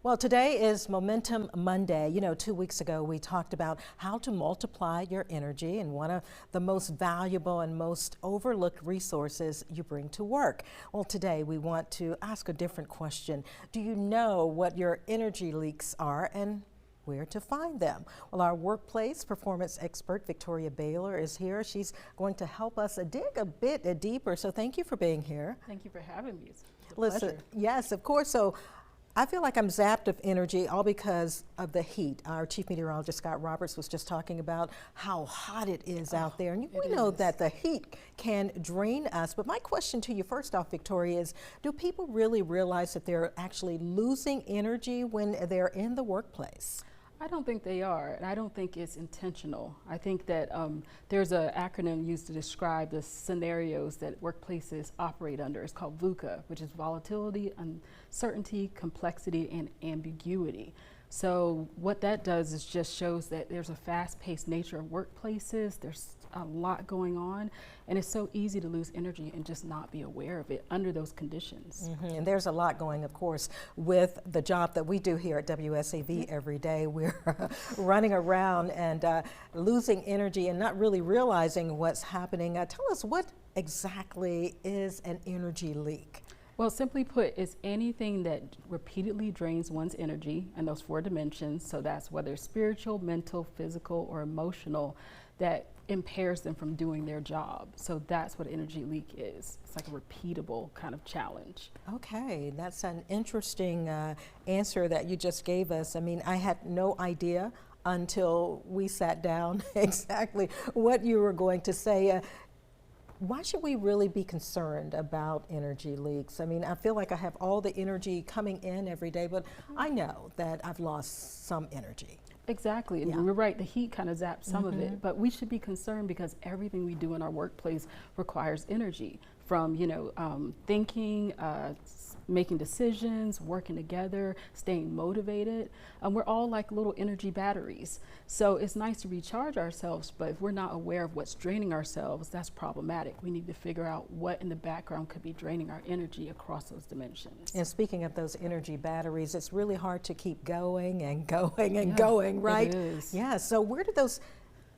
Well, today is Momentum Monday. You know, 2 weeks ago we talked about how to multiply your energy, and one of the most valuable and most overlooked resources you bring to work. Well, today we want to ask a different question. Do you know what your energy leaks are and where to find them? Well, our workplace performance expert, Victoria Baylor, is here. She's going to help us dig a bit deeper. So thank you for being here. Thank you for having me. It's a Listen, pleasure. yes, of course. So I feel like I'm zapped of energy all because of the heat. Our chief meteorologist, Scott Roberts, was just talking about how hot it is out there. And we know that the heat can drain us. But my question to you first off, Victoria, is do people really realize that they're actually losing energy when they're in the workplace? I don't think they are, and I don't think it's intentional. I think that there's an acronym used to describe the scenarios that workplaces operate under. It's called VUCA, which is volatility, uncertainty, complexity, and ambiguity. So what that does is just shows that there's a fast-paced nature of workplaces. There's a lot going on, and it's so easy to lose energy and just not be aware of it under those conditions. And there's a lot going, of course, with the job that we do here at WSAV every day. We're running around and losing energy and not really realizing what's happening. Tell us, what exactly is an energy leak? Well, simply put, it's anything that repeatedly drains one's energy in those 4 dimensions. So that's whether spiritual, mental, physical, or emotional, that impairs them from doing their job. So that's what energy leak is. It's like a repeatable kind of challenge. Okay, that's an interesting answer that you just gave us. I mean, I had no idea until we sat down exactly what you were going to say. Why should we really be concerned about energy leaks? I mean, I feel like I have all the energy coming in every day, but I know that I've lost some energy. Exactly, and you're right, the heat kind of zaps some of it, but we should be concerned because everything we do in our workplace requires energy, from, you know, thinking, making decisions, working together, staying motivated. We're all like little energy batteries. So it's nice to recharge ourselves, but if we're not aware of what's draining ourselves, that's problematic. We need to figure out what in the background could be draining our energy across those dimensions. And speaking of those energy batteries, it's really hard to keep going and going and going, right? It is. Yeah, so where do those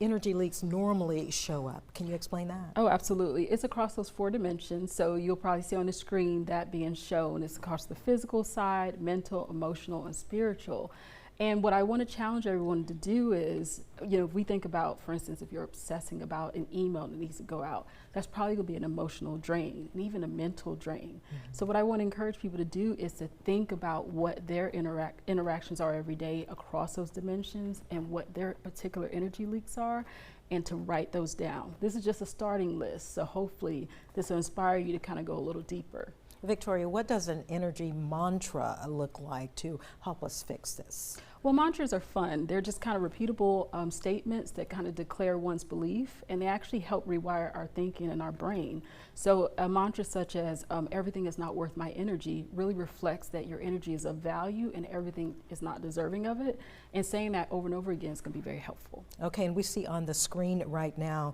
energy leaks normally show up? Can you explain that? Oh, absolutely. It's across those 4 dimensions. So you'll probably see on the screen that being shown. It's across the physical side, mental, emotional, and spiritual. And what I want to challenge everyone to do is, you know, if we think about, for instance, if you're obsessing about an email that needs to go out, that's probably going to be an emotional drain and even a mental drain. So what I want to encourage people to do is to think about what their interactions are every day across those dimensions and what their particular energy leaks are, and to write those down. This is just a starting list, so hopefully this will inspire you to kind of go a little deeper. Victoria, what does an energy mantra look like to help us fix this? Well, mantras are fun. They're just kind of repeatable statements that kind of declare one's belief, and they actually help rewire our thinking and our brain. So a mantra such as everything is not worth my energy really reflects that your energy is of value and everything is not deserving of it. And saying that over and over again is going to be very helpful. Okay, and we see on the screen right now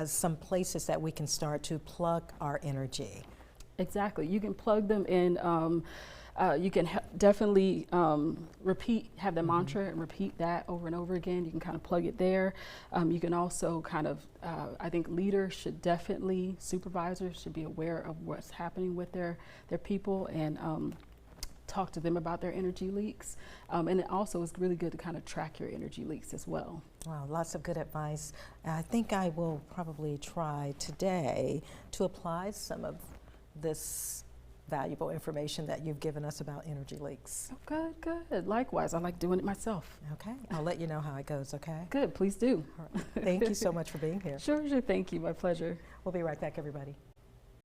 some places that we can start to plug our energy. Exactly. You can plug them in. You can definitely have the mantra and repeat that over and over again. You can kind of plug it there. You can also kind of, I think leaders should definitely, supervisors should be aware of what's happening with their people and talk to them about their energy leaks. And it also is really good to kind of track your energy leaks as well. Wow, lots of good advice. I think I will probably try today to apply some of this valuable information that you've given us about energy leaks. Oh, good, good. Likewise, I like doing it myself. Okay, I'll let you know how it goes, okay? Good, please do. All right. Thank you so much for being here. Sure, thank you, my pleasure. We'll be right back, everybody.